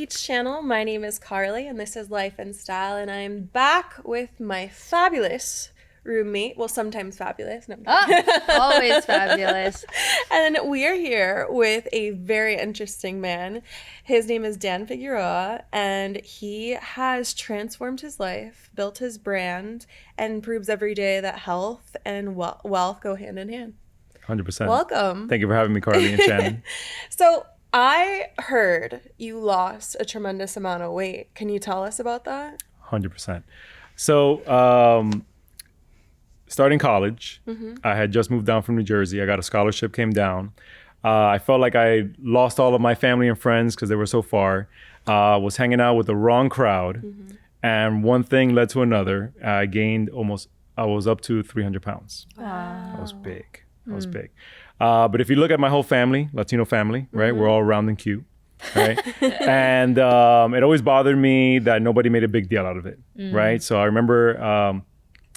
Beach channel. My name is Carly and this is Life and Style, and I'm back with my fabulous roommate. Well, sometimes fabulous. No, Always fabulous. And we are here with a very interesting man. His name is Dan Figueroa, and he has transformed his life, built his brand, and proves every day that health and wealth go hand in hand. 100%. Welcome. Thank you for having me, Carly and Shannon. So I heard you lost a tremendous amount of weight. Can you tell us about that? 100%. So starting college, I had just moved down from New Jersey. I got a scholarship, came down. I felt like I lost all of my family and friends because they were so far. Was hanging out with the wrong crowd. And one thing led to another. I was up to 300 pounds. Wow. That was big. That was big. But if you look at my whole family, Latino family, right? We're all round and cute, right? And it always bothered me that nobody made a big deal out of it, right? So I remember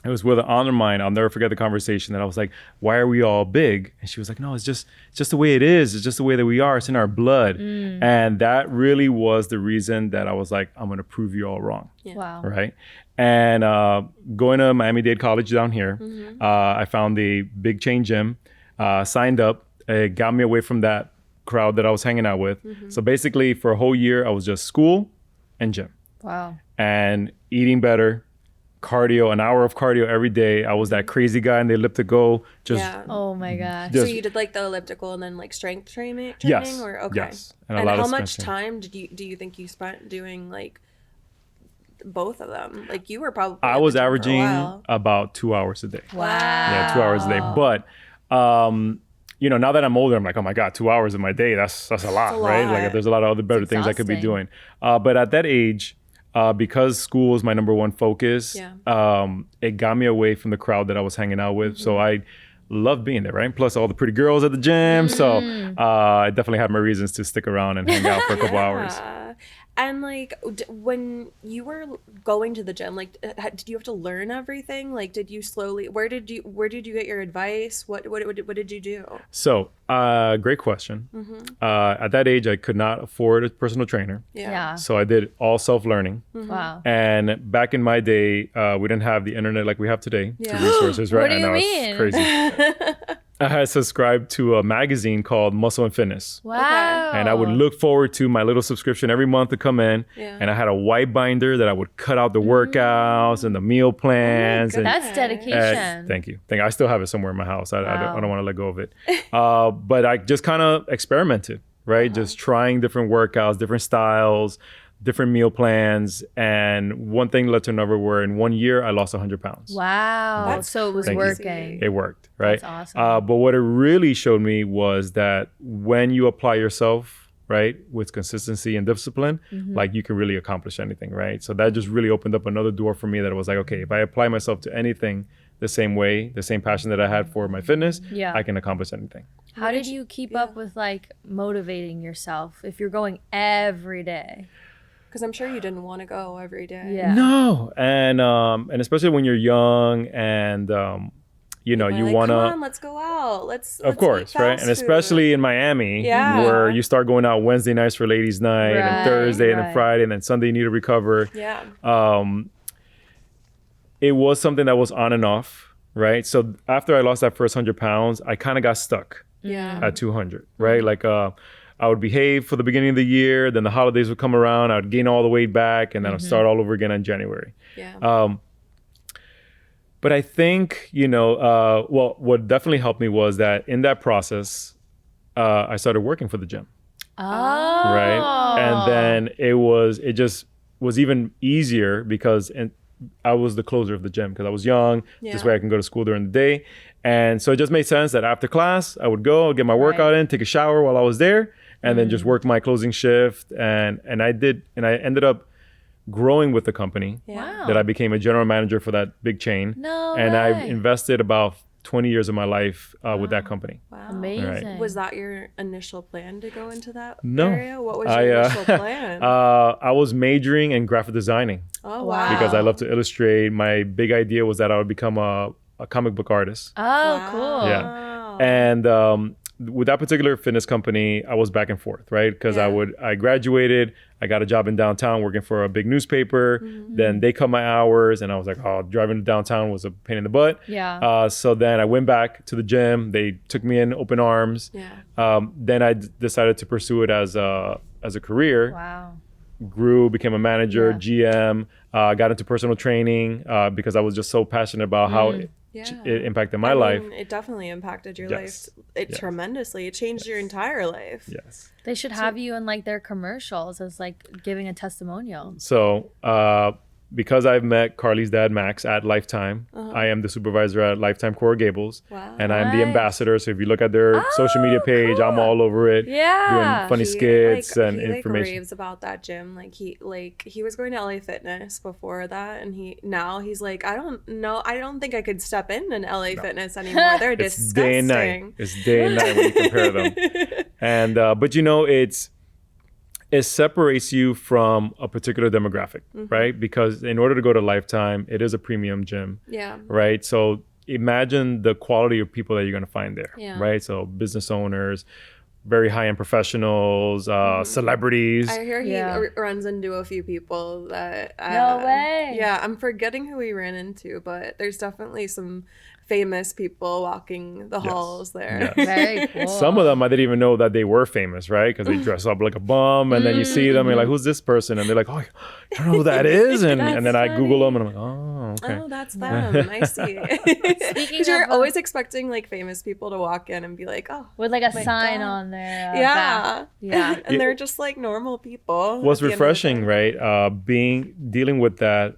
it was with an aunt of mine. I'll never forget the conversation that I was like, why are we all big? And she was like, no, it's just the way it is. It's just the way that we are. It's in our blood. And that really was the reason that I was like, I'm going to prove you all wrong. Yeah. Wow. Right. And going to Miami-Dade College down here, I found the big chain gym, signed up. It got me away from that crowd that I was hanging out with. So basically for a whole year, I was just school and gym. Wow. And eating better, cardio, an hour of cardio every day. I was that crazy guy in the elliptical. Oh my gosh. So you did like the elliptical and then like strength training? Yes. Or okay. Yes. And a lot how of much strength time do you think you spent doing like both of them? Like you were probably I at the was gym for a averaging while. about 2 hours a day. Wow. Yeah, 2 hours a day. But now that I'm older, I'm like, oh my God, 2 hours of my day, that's a lot, right? lot. Like there's a lot of other better things I could be exhausting. doing. But at that age, because school was my number one focus, it got me away from the crowd that I was hanging out with. So I loved being there, right? Plus all the pretty girls at the gym. So I definitely had my reasons to stick around and hang out for a couple hours. And like when you were going to the gym, like did you have to learn everything? Like did you slowly? Where did you get your advice? What did you do? So great question. At that age, I could not afford a personal trainer. Yeah. So I did all self-learning. Wow. And back in my day, we didn't have the internet like we have today. Yeah. The resources, right? What do you I know, mean? it's crazy. I had subscribed to a magazine called Muscle and Fitness. Wow. And I would look forward to my little subscription every month to come in. Yeah. And I had a white binder that I would cut out the workouts and the meal plans. and That's dedication. Thank you. I still have it somewhere in my house. I don't want to let go of it. But I just kind of experimented, right? Just trying different workouts, different styles, different meal plans. And one thing led to another where in 1 year, I lost 100 pounds. Wow. That's So it was crazy. working. It worked, right? That's awesome. But what it really showed me was that when you apply yourself, right, with consistency and discipline, like you can really accomplish anything, right? So that just really opened up another door for me that I was like, okay, if I apply myself to anything the same way, the same passion that I had for my fitness, I can accomplish anything. How did you keep up with like motivating yourself if you're going every day? Because I'm sure you didn't want to go every day. Yeah. No, and especially when you're young and you Like, want come on, to, let's go out. Let's of course, eat right? fast And especially in Miami, where you start going out Wednesday nights for ladies' night, Right, and Thursday, and right. then Friday, and then Sunday you need to recover. Yeah. It was something that was on and off, right? So after I lost that first 100 pounds, I kind of got stuck Yeah. at 200, right? Like I would behave for the beginning of the year, then the holidays would come around, I would gain all the weight back, and then I'd start all over again in January. Yeah. But I think, what definitely helped me was that in that process, I started working for the gym, Oh. right? And then it just was even easier because I was the closer of the gym because I was young. This way I can go to school during the day. And so it just made sense that after class, I would go get my workout in, take a shower while I was there, and then just work my closing shift. And I ended up growing with the company. Yeah. That I became a general manager for that big chain. No and way. I invested about 20 years of my life with that company. Wow. Amazing. Right. Was that your initial plan to go into that No. area? What was your initial plan? I was majoring in graphic designing Oh, Wow. wow. because I love to illustrate. My big idea was that I would become a comic book artist. Oh, cool. Yeah. And with that particular fitness company, I was back and forth, right? Because I graduated, I got a job in downtown working for a big newspaper. Then they cut my hours, and I was like, oh, driving to downtown was a pain in the butt. Yeah. So then I went back to the gym. They took me in open arms. Then I decided to pursue it as a career. Wow. Grew, became a manager, GM, got into personal training because I was just so passionate about how it impacted my life. It definitely impacted your Yes. life tremendously. It changed your entire life. Yes. They should have you in like their commercials as like giving a testimonial. So because I've met Carly's dad, Max, at Lifetime, I am the supervisor at Lifetime Coral Gables. Wow. And I'm the ambassador. So if you look at their social media page, I'm all over it. Yeah. Doing funny skits and he information. raves about that gym. He was going to LA Fitness before that, and he's like, I don't think I could step in an LA Fitness anymore. They're It's disgusting. day and night. It's day and night when you compare them. And but it separates you from a particular demographic, right? Because in order to go to Lifetime, it is a premium gym, right? So imagine the quality of people that you're going to find there, right? So business owners, very high-end professionals, celebrities. I hear he runs into a few people that... No way. Yeah, I'm forgetting who he ran into, but there's definitely some famous people walking the halls there. Yes. Very cool. Some of them I didn't even know that they were famous, right? Because they dress up like a bum, and then you see them, and you're like, "Who's this person?" And they're like, "Oh, you don't know who that is?" And then I Google them, and I'm like, "Oh, okay." Oh, that's them. I see. Because you're always expecting like famous people to walk in and be like, "Oh," with like a my sign God. on there. Yeah. Yeah. And they're just like normal people. What's at the end of the refreshing, day. right? Dealing with that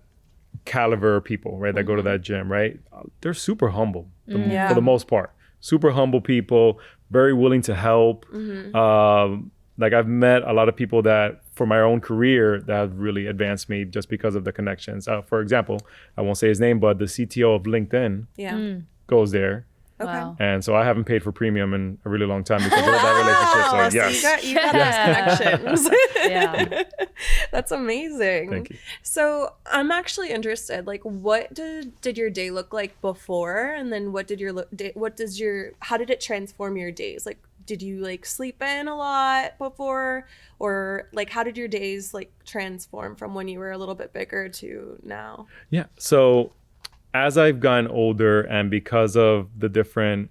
caliber of people, right? That go to that gym, right? They're super humble for the most part. Super humble people, very willing to help. Like I've met a lot of people that for my own career that have really advanced me just because of the connections. For example, I won't say his name, but the CTO of LinkedIn goes there. Okay. Wow. And so I haven't paid for premium in a really long time because of that relationship. So yes. You got those connections. Yeah. That's amazing. Thank you. So I'm actually interested. Like, what did your day look like before, and then how did it transform your days? Like, did you like sleep in a lot before, or like how did your days like transform from when you were a little bit bigger to now? Yeah. So as I've gotten older and because of the different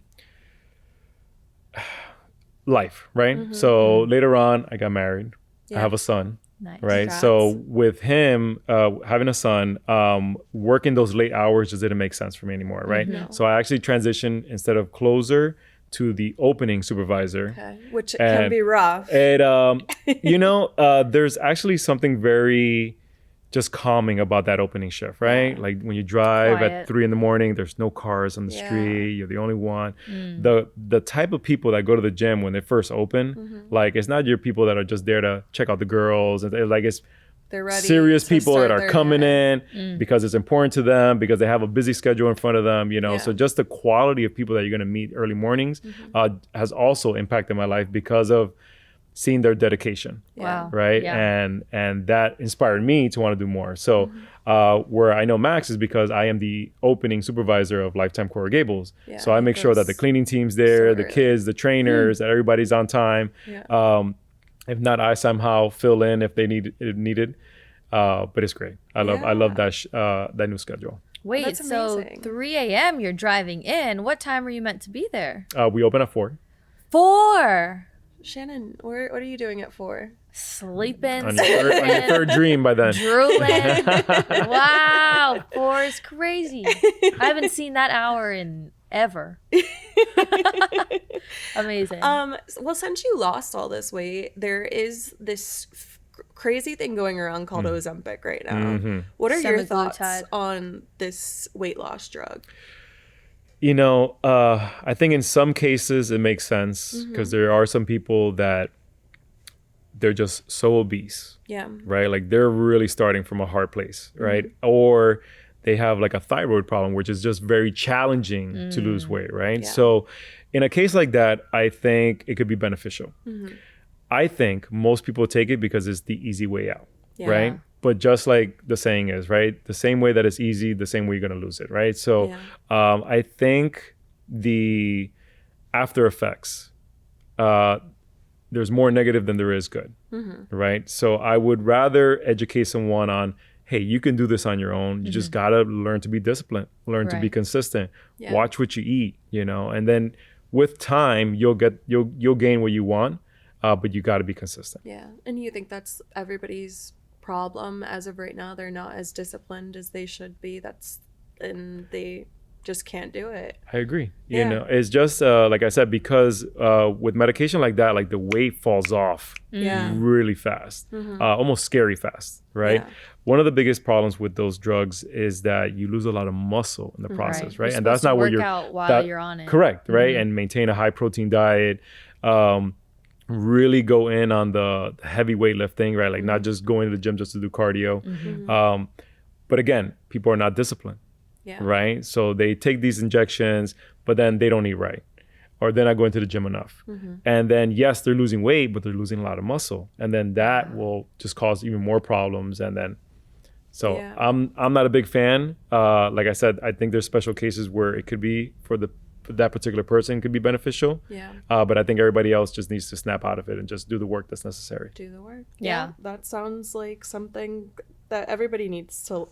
life, right? So later on, I got married. I have a son. Nice. Right. Congrats. So with him having a son, working those late hours just didn't make sense for me anymore. Right. No. So I actually transitioned instead of closer to the opening supervisor. Okay. Which can be rough. It, there's actually something very just calming about that opening shift, right? Like when you drive Quiet. at 3 a.m, there's no cars on the Yeah. street. You're the only one. The type of people that go to the gym when they first open, like it's not your people that are just there to check out the girls. And like it's They're ready. serious to people that start are their coming day. in because it's important to them, because they have a busy schedule in front of them, Yeah. So just the quality of people that you're going to meet early mornings has also impacted my life because of seeing their dedication. Wow. Right. Yeah. And that inspired me to want to do more. So where I know Max is because I am the opening supervisor of Lifetime Coral Gables. Yeah, So I make sure that the cleaning team's there, the early. kids, the trainers, that everybody's on time. Yeah. If not, I somehow fill in if needed. But it's great. I love that new schedule. Wait, That's so amazing. 3 a.m. you're driving in. What time were you meant to be there? We open at 4. 4. Shannon, what are you doing it for? Sleeping. On your third dream by then. Drooling. Wow, 4 is crazy. I haven't seen that hour in ever. Amazing. Well, since you lost all this weight, there is this crazy thing going around called Ozempic right now. What are your thoughts Semaglutide. on this weight loss drug? I think in some cases it makes sense because there are some people that they're just so obese, Yeah. right? Like they're really starting from a hard place, right? Or they have like a thyroid problem, which is just very challenging to lose weight, right? Yeah. So in a case like that, I think it could be beneficial. I think most people take it because it's the easy way out, Yeah. right? But just like the saying is, right? The same way that it's easy, the same way you're going to lose it, right? So I think the after effects there's more negative than there is good, right? So I would rather educate someone on, hey, you can do this on your own. You just gotta learn to be disciplined, learn to be consistent, watch what you eat, and then with time you'll gain what you want, but you got to be consistent. Yeah, and you think that's everybody's problem as of right now? They're not as disciplined as they should be. And they just can't do it. I agree. It's just like I said, because with medication like that, like the weight falls off really fast, almost scary fast, right? Yeah. One of the biggest problems with those drugs is that you lose a lot of muscle in the process, right? And that's not where you're on it. Correct, right? And maintain a high protein diet. Really go in on the heavy weightlifting, right? Like not just going to the gym just to do cardio. But again, people are not disciplined. Yeah. Right? So they take these injections, but then they don't eat right, or they're not going to the gym enough. And then, yes, they're losing weight, but they're losing a lot of muscle. And then that will just cause even more problems. And then, so I'm not a big fan. Like I said, I think there's special cases where it could be for that particular person could be beneficial. Yeah. But I think everybody else just needs to snap out of it and just do the work that's necessary. Do the work. Yeah. That sounds like something that everybody needs to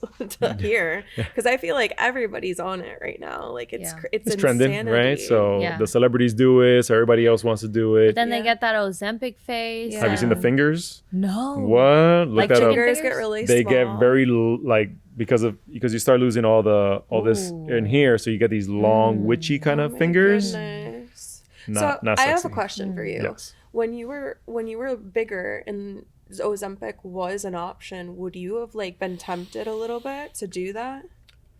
hear, because I feel like everybody's on it right now. Like it's trending, insanity. Right? So the celebrities do it, so everybody else wants to do it. But then they get that Ozempic face. Have you seen the fingers? No. What? Look like that up. Fingers get really they small. get very because you start losing all this in here, so you get these long witchy kind of fingers. Goodness. Not I sexy. have a question for you. Yes. When you were bigger and Ozempic was an option, would you have been tempted a little bit to do that?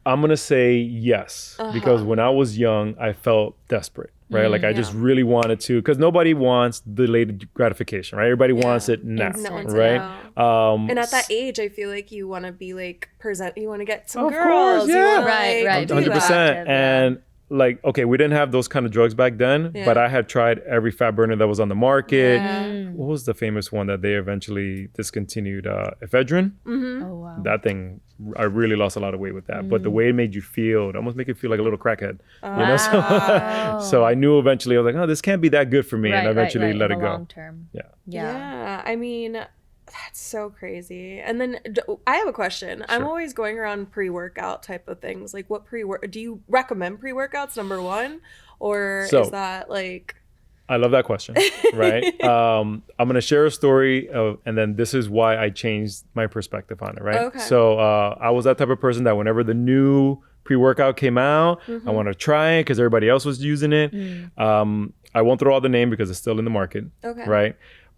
I'm gonna say yes, because when I was young, I felt desperate, right? I just really wanted to, because nobody wants delayed gratification, right? Everybody wants it now, right? And at that age, I feel like you want to be you want to get some of girls. Course, yeah. Right. 100%. And okay, we didn't have those kind of drugs back then, but I had tried every fat burner that was on the market. What was the famous one that they eventually discontinued? Ephedrine. Oh, wow. That thing, I really lost a lot of weight with that. But the way it made you feel, it almost made you feel like a little crackhead. So I knew eventually, I was like, oh, this can't be that good for me. And I eventually let it go. Long term. Yeah. I mean, that's so crazy. And then I have a question. Sure. I'm always going around pre-workout type of things. Like, what do you recommend pre-workouts, number one? Or is that I love that question, right? I'm going to share a story and then this is why I changed my perspective on it, right? Okay. So I was that type of person that whenever the new pre-workout came out, I want to try it because everybody else was using it. I won't throw out the name because it's still in the market, right?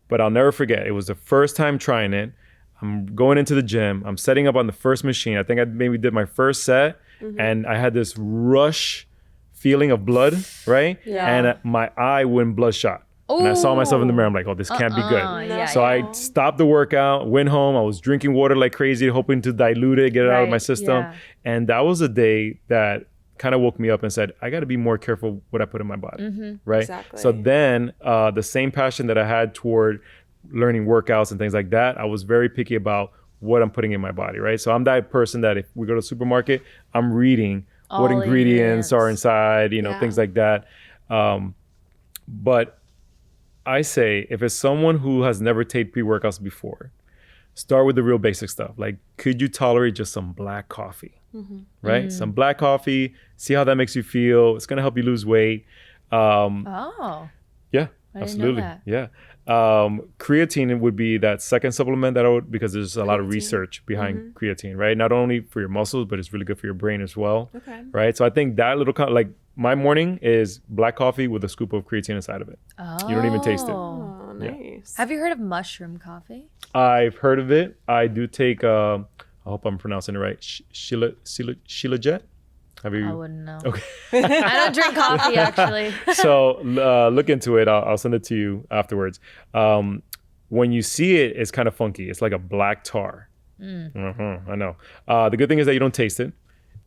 But I'll never forget. It was the first time trying it. I'm going into the gym. I'm setting up on the first machine. I think I maybe did my first set, and I had this rush feeling of blood, right? Yeah. And my eye went bloodshot. And I saw myself in the mirror. I'm like, oh, this can't be good. So I stopped the workout, went home. I was drinking water like crazy, hoping to dilute it, get it out of my system. Yeah. And that was a day that kind of woke me up and said, I got to be more careful what I put in my body, right? Exactly. So then the same passion that I had toward learning workouts and things like that, I was very picky about what I'm putting in my body, right? So I'm that person that if we go to the supermarket, I'm reading what ingredients are inside, things like that. But I say, if it's someone who has never taken pre-workouts before, start with the real basic stuff. Like, could you tolerate just some black coffee? Right? Some black coffee, see how that makes you feel. It's going to help you lose weight. Yeah, absolutely. Yeah. Creatine would be that second supplement that I would, because there's a lot of research behind creatine, right? Not only for your muscles, but it's really good for your brain as well. Okay. Right? So I think that little, my morning is black coffee with a scoop of creatine inside of it. Oh. You don't even taste it. Oh, nice. Yeah. Have you heard of mushroom coffee? I've heard of it. I do take, I hope I'm pronouncing it right, Shilajit? Have you? I wouldn't know. Okay. I don't drink coffee, actually. So look into it. I'll send it to you afterwards. When you see it, it's kind of funky. It's like a black tar. I know. The good thing is that you don't taste it.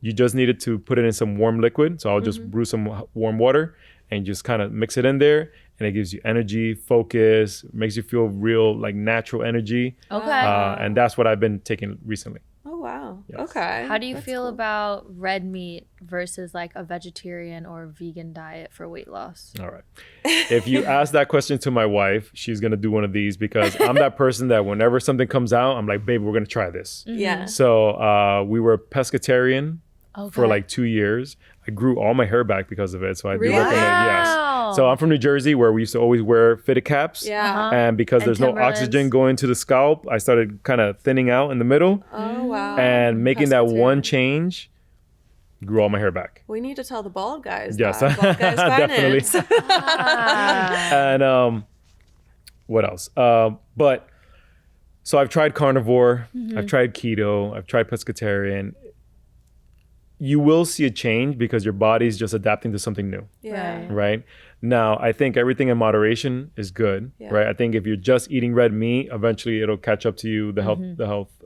You just needed to put it in some warm liquid. So I'll just brew some warm water and just kind of mix it in there. And it gives you energy, focus, makes you feel real, natural energy. Okay. And that's what I've been taking recently. Oh, wow. Yes. Okay. How do you That's feel cool. about red meat versus like a vegetarian or vegan diet for weight loss? All right. If you ask that question to my wife, she's going to do one of these because I'm that person that whenever something comes out, I'm like, babe, we're going to try this. Yeah. So we were pescatarian for Okay. like 2 years. I grew all my hair back because of it. So I do Really? recommend, yes. Wow. So I'm from New Jersey where we used to always wear fitted caps. Yeah. Uh-huh. And because And there's no Timberlands. oxygen going to the scalp, I started kind of thinning out in the middle. Oh, wow. And making that one Pescatarian. change, grew all my hair back. We need to tell the bald guys Yes. that. Bald guys Definitely. finance. Ah. And what else? But so I've tried carnivore, I've tried keto, I've tried pescatarian. You will see a change because your body's just adapting to something new, Yeah. Right. right? Now, I think everything in moderation is good, Yeah. right? I think if you're just eating red meat, eventually it'll catch up to you, the health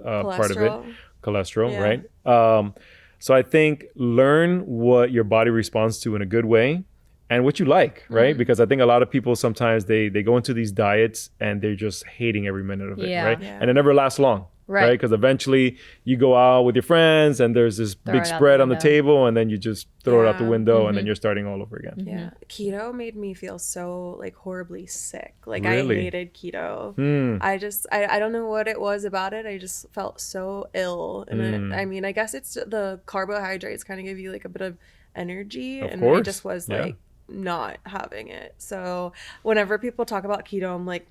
part of it, cholesterol, Yeah. right? So I think learn what your body responds to in a good way and what you like, right? Because I think a lot of people sometimes they go into these diets and they're just hating every minute of it, Yeah. right? Yeah. And it never lasts long, Right. right? Because eventually you go out with your friends and there's this Throw big it out the spread on the window. table and then you just throw it out the Yeah. window and then you're starting all over again. Yeah. Keto made me feel so like horribly sick. Like Really? I hated keto. Hmm. I don't know what it was about it. I just felt so ill. And I mean, I guess it's the carbohydrates kind of give you like a bit of energy. Of and course. I just was Yeah. like not having it. So whenever people talk about keto, I'm like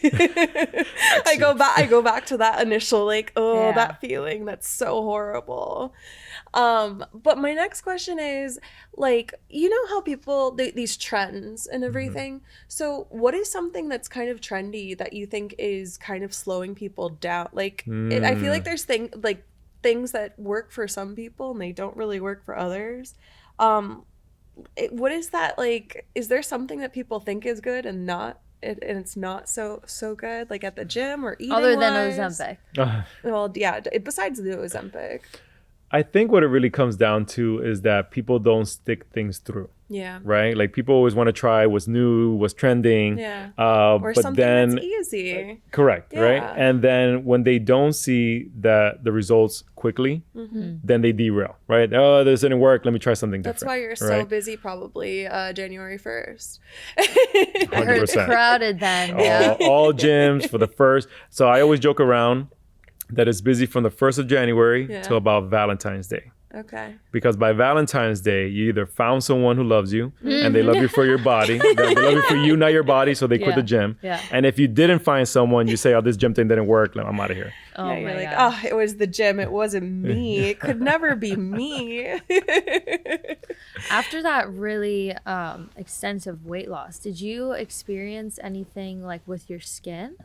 I go back to that initial like, oh, Yeah. that feeling. That's so horrible. But my next question is like, you know how people these trends and everything. So what is something that's kind of trendy that you think is kind of slowing people down? Like I feel like there's things that work for some people and they don't really work for others. What is that like? Is there something that people think is good and not? And it's not so good, like at the gym or eating Other than wise? Ozempic. Well, yeah. Besides the Ozempic, I think what it really comes down to is that people don't stick things through, yeah, right? Like people always want to try what's new, what's trending. yeah, or but something then that's easy. correct, right? Yeah. And then when they don't see the results quickly, then they derail, right? Oh, this didn't work. Let me try something different. That's why you're so right? busy. Probably January 1st. I heard it's 100%. crowded then. Yeah. All gyms for the first. So I always joke around that it's busy from the 1st of January Yeah. till about Valentine's Day. Okay. Because by Valentine's Day, you either found someone who loves you and they love you for your body. They love you for you, not your body, so they quit Yeah. the gym. Yeah. And if you didn't find someone, you say, oh, this gym thing didn't work. I'm out of here. Oh Yeah, you're my like, God. oh, it was the gym. It wasn't me. It could never be me. After that really extensive weight loss, did you experience anything like with your skin?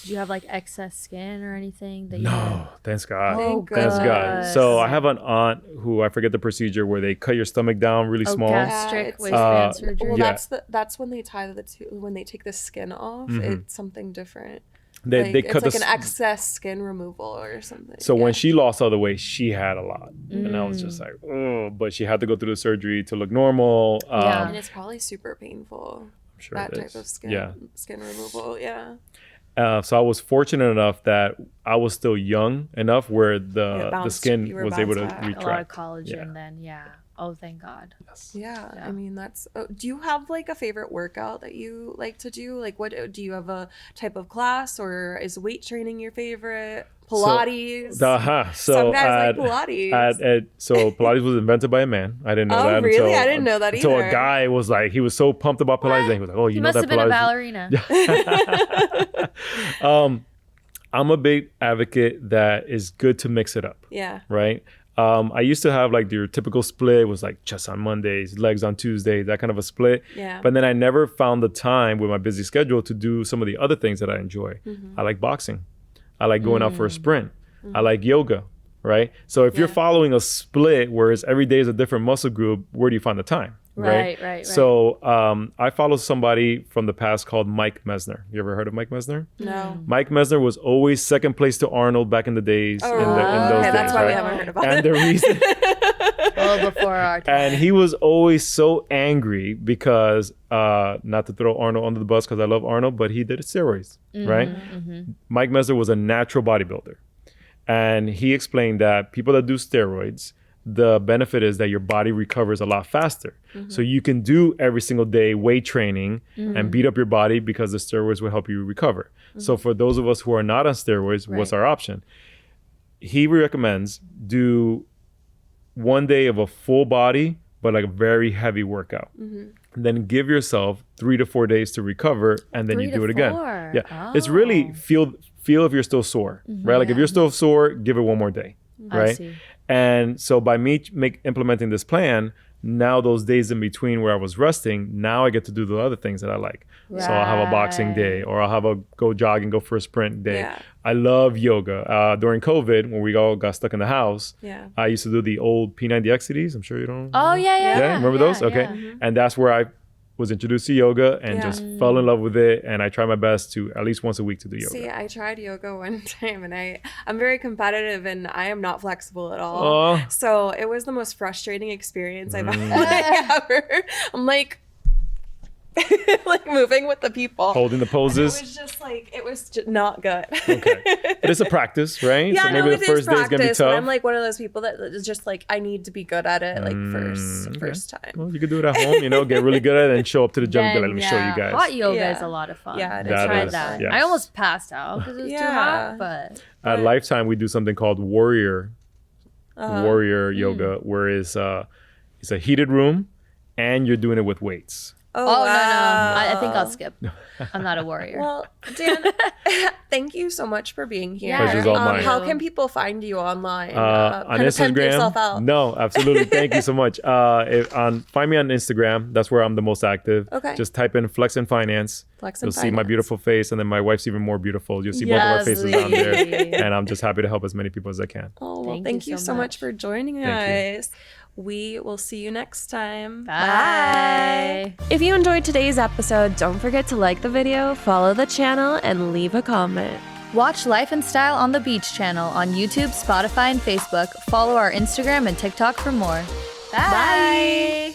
Did you have like excess skin or anything that you No, thanks God. Oh, Thanks God. good. So I have an aunt who, I forget the procedure, where they cut your stomach down really Oh, small. gastric it's- waistband surgery? Well, Yeah. that's when they tie when they take the skin off. It's something different. They Like, cut it's like the an excess skin removal or something. So yeah. when she lost all the weight, she had a lot. And I was just like, oh, but she had to go through the surgery to look normal. Yeah. and it's probably super painful. I'm sure That it type is. of skin Yeah. skin removal. Yeah. So I was fortunate enough that I was still young enough where It the bounced- skin you were was able to bounced back. a lot of retract. collagen Yeah. then, yeah. Oh, thank God. Yeah, Yeah. I mean that's. Do you have like a favorite workout that you like to do? Like, what do you have a type of class, or is weight training your favorite? Pilates. So Some guys like Pilates. so Pilates was invented by a man. I didn't know Oh, that. really? I didn't know that Until either. a guy was like, he was so pumped about Pilates, and he was like, oh, you He know must that have been a Pilates. ballerina. I'm a big advocate that it's good to mix it up, Yeah. right? I used to have like your typical split was like chest on Mondays, legs on Tuesdays, that kind of a split. Yeah. But then I never found the time with my busy schedule to do some of the other things that I enjoy. Mm-hmm. I like boxing. I like going out for a sprint. I like yoga, right? So if you're Yeah. following a split, whereas every day is a different muscle group, where do you find the time? Right. So I follow somebody from the past called Mike Mesner. You ever heard of Mike Mesner? No. Mike Mesner was always second place to Arnold back in the days. Oh, in those okay. That's days, why we right? haven't heard about And it. the reason, Well, before our time. and he was always so angry because, not to throw Arnold under the bus because I love Arnold, but he did steroids, right? Mike Mesner was a natural bodybuilder. And he explained that people that do steroids, the benefit is that your body recovers a lot faster. So you can do every single day weight training and beat up your body because the steroids will help you recover. So for those of us who are not on steroids, what's our option? He recommends do 1 day of a full body, but like a very heavy workout. Then give yourself 3 to 4 days to recover, and then you do it again. Yeah, it's really feel if you're still sore, right? Like if you're still sore, give it 1 more day, right? I see. And so by me implementing this plan, now those days in between where I was resting, now I get to do the other things that I like. So I'll have a boxing day, or I'll have a go jog and go for a sprint day. Yeah. I love yoga. During COVID, when we all got stuck in the house, I used to do the old P90X CDs. I'm sure you don't. Oh, yeah. Remember those? Okay. Yeah. And that's where I was introduced to yoga and just fell in love with it. And I try my best to at least once a week to do yoga. See, I tried yoga one time, and I'm very competitive, and I am not flexible at all. So it was the most frustrating experience I've ever. I'm like moving with the people, holding the poses. It was just not good. Okay, but it's a practice, right? Yeah, so maybe the first day is gonna be tough. I'm like one of those people that is just like, I need to be good at it, like first time. Well, you could do it at home, get really good at it, and show up to the gym and be like, let me show you guys. Hot yoga is a lot of fun. Yeah, I tried that. Yes. I almost passed out because it was too hot, but at Lifetime we do something called warrior yoga, where it's a heated room and you're doing it with weights. Oh, wow. No. I think I'll skip. I'm not a warrior. Well, Dan, thank you so much for being here. Pleasure's all mine. How can people find you online? On Instagram? Pimp yourself out. No, absolutely. Thank you so much. Find me on Instagram. That's where I'm the most active. Okay. Just type in Flex and Finance. You'll see my beautiful face, and then my wife's even more beautiful. You'll see both of our faces on there. And I'm just happy to help as many people as I can. Oh, well, thank you so much for joining us. We will see you next time. Bye. If you enjoyed today's episode, don't forget to like the video, follow the channel, and leave a comment. Watch Life and Style on the Beach channel on YouTube, Spotify, and Facebook. Follow our Instagram and TikTok for more. Bye.